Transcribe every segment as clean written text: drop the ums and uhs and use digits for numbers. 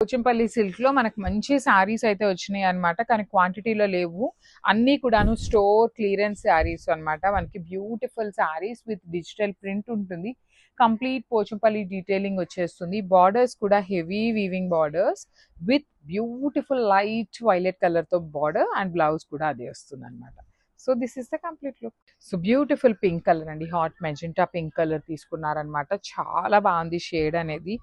Pochampally silk లో మనకు మంచి సారీస్ అయితే వచ్చినాయి అన్నమాట. కానీ క్వాంటిటీలో లేవు. అన్ని కూడాను స్టోర్ క్లియరెన్స్ సారీస్ అన్నమాట. మనకి beautiful saris with digital print ఉంటుంది. కంప్లీట్ పోచంపల్లి డీటెయిలింగ్ వచ్చేస్తుంది. బార్డర్స్ కూడా heavy weaving borders with beautiful light violet colour తో బార్డర్ అండ్ బ్లౌజ్ కూడా అదే వస్తుంది అనమాట. So this is the complete look. So beautiful pink colour అండి, హాట్ మెజెంటా పింక్ కలర్ తీసుకున్నారనమాట. చాలా బాగుంది షేడ్ అనేది.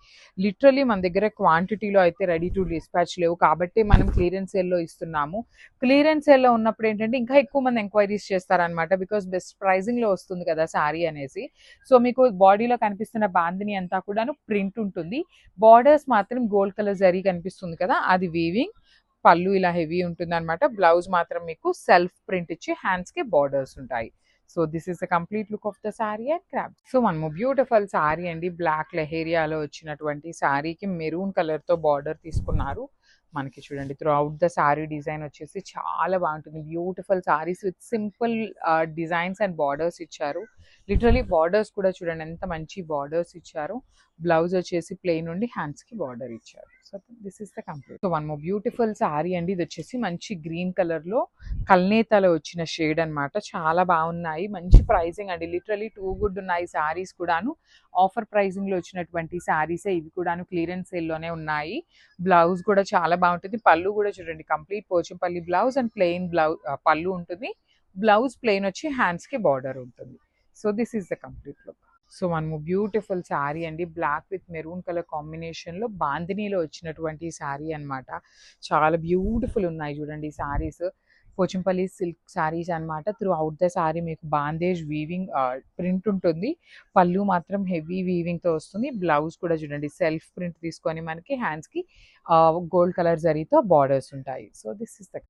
లిటరలీ మన దగ్గర క్వాంటిటీలో అయితే రెడీ టు డిస్పాచ్ లేవు కాబట్టి మనం క్లియరెన్స్ సేల్లో ఇస్తున్నాము. క్లియరెన్స్ సేల్లో ఉన్నప్పుడు ఏంటంటే ఇంకా ఎక్కువ మంది ఎంక్వైరీస్ చేస్తారనమాట. బికాస్ బెస్ట్ ప్రైజింగ్ లో వస్తుంది కదా శారీ అనేసి. సో మీకు బాడీలో కనిపిస్తున్న బాందిని అంతా కూడాను ప్రింట్ ఉంటుంది. బార్డర్స్ మాత్రం గోల్డ్ కలర్ జరీ కనిపిస్తుంది కదా, అది వీవింగ్. పళ్ళు ఇలా హెవీ ఉంటుంది అనమాట. బ్లౌజ్ మాత్రం మీకు సెల్ఫ్ ప్రింట్ ఇచ్చి హ్యాండ్స్ కి బార్డర్స్ ఉంటాయి. So this is the complete look of the sari and crop. So మనము బ్యూటిఫుల్ శారీ అండి, బ్లాక్ లెహేరియాలో వచ్చినటువంటి శారీకి మెరూన్ కలర్ తో బార్డర్ తీసుకున్నారు. మనకి చూడండి through out the sari design వచ్చేసి చాలా బాగుంటుంది. Beautiful saris with simple designs and borders ఇచ్చారు. లిటరలీ బార్డర్స్ కూడా చూడండి ఎంత మంచి బార్డర్స్ ఇచ్చారు. బ్లౌజ్ వచ్చేసి ప్లెయిన్ ఉండి హ్యాండ్స్ కి బార్డర్ ఇచ్చారు. So this is the complete. So one more beautiful sari అండి. ఇది వచ్చేసి మంచి గ్రీన్ కలర్ లో కల్నేతలో వచ్చిన షేడ్ అన్నమాట. చాలా బాగున్నాయి. మంచి ప్రైజింగ్ అండి. లిటరలీ టూ గుడ్ ఉన్నాయి శారీస్ కూడాను. ఆఫర్ ప్రైజింగ్ లో వచ్చినటువంటి శారీసే ఇవి కూడాను. క్లియరెన్స్ సేల్ లోనే ఉన్నాయి. బ్లౌజ్ కూడా చాలా బాగుంటుంది. పళ్ళు కూడా చూడండి complete Pochampally blouse and plain blouse పళ్ళు ఉంటుంది. బ్లౌజ్ ప్లెయిన్ వచ్చి హ్యాండ్స్ కి బార్డర్ ఉంటుంది. So this is the complete look. So మనము బ్యూటిఫుల్ శారీ అండి, black with maroon colour combination లో బాందినీలో వచ్చినటువంటి శారీ అన్నమాట. చాలా బ్యూటిఫుల్ ఉన్నాయి చూడండి శారీస్. పోచంపల్లి సిల్క్ శారీస్ అన్నమాట. త్రూ అవుట్ ద శారీ మీకు బాందేజ్ వీవింగ్ ప్రింట్ ఉంటుంది. పళ్ళు మాత్రం హెవీ వీవింగ్ తో వస్తుంది. బ్లౌజ్ కూడా చూడండి సెల్ఫ్ ప్రింట్ తీసుకొని మనకి హ్యాండ్స్ కి గోల్డ్ కలర్ జరీతో బార్డర్స్ ఉంటాయి. So this is the